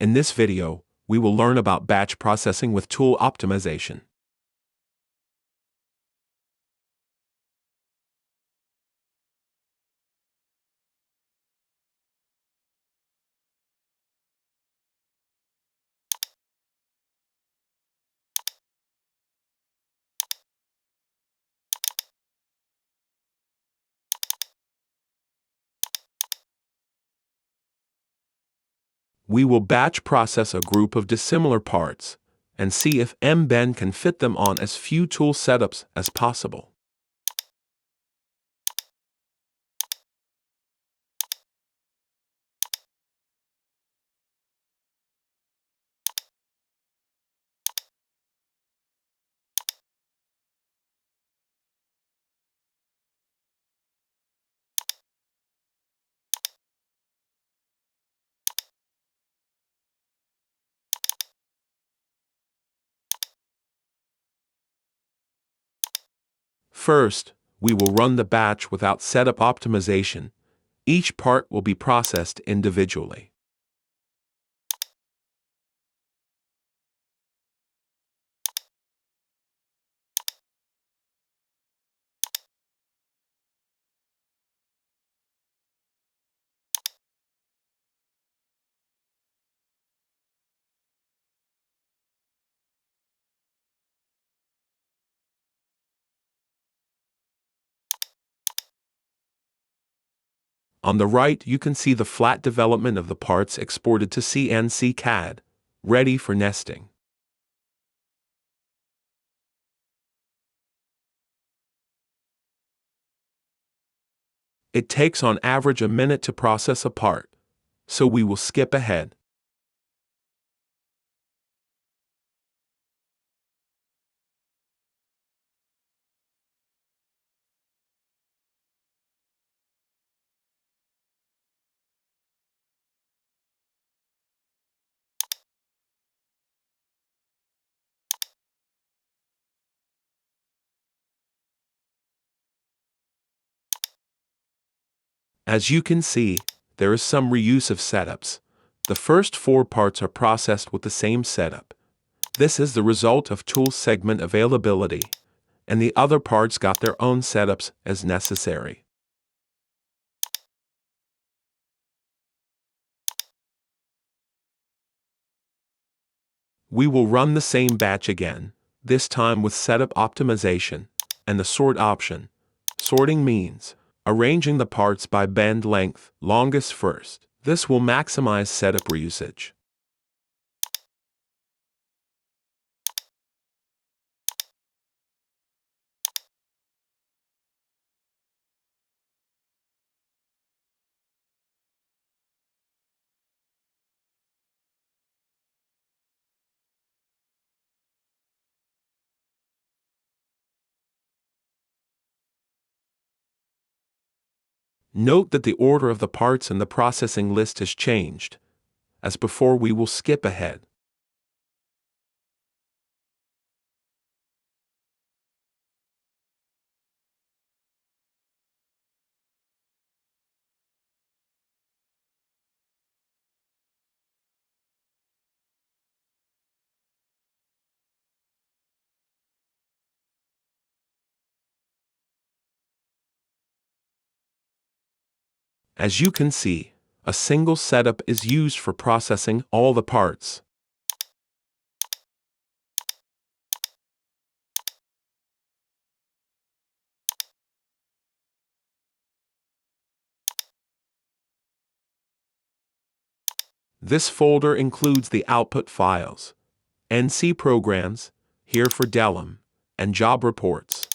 In this video, we will learn about batch processing with tool optimization. We will batch process a group of dissimilar parts and see if MBend can fit them on as few tool setups as possible. First, we will run the batch without setup optimization. Each part will be processed individually. On the right, you can see the flat development of the parts exported to CNC CAD, ready for nesting. It takes on average a minute to process a part, so we will skip ahead. As you can see, there is some reuse of setups. The first 4 parts are processed with the same setup. This is the result of tool segment availability, and the other parts got their own setups as necessary. We will run the same batch again, this time with setup optimization and the sort option. Sorting means arranging the parts by bend length, longest first. This will maximize setup reusage. Note that the order of the parts in the processing list has changed. As before, we will skip ahead. As you can see, a single setup is used for processing all the parts. This folder includes the output files, NC programs, here for Delum, and job reports.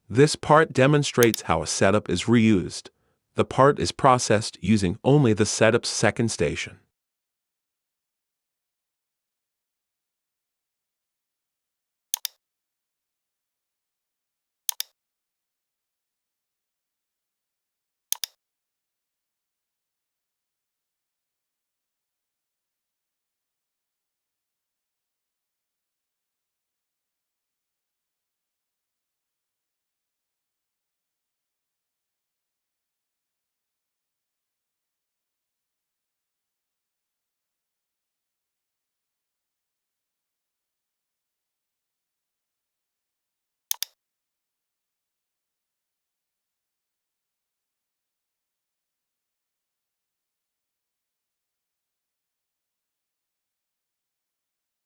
This part demonstrates how a setup is reused. The part is processed using only the setup's second station.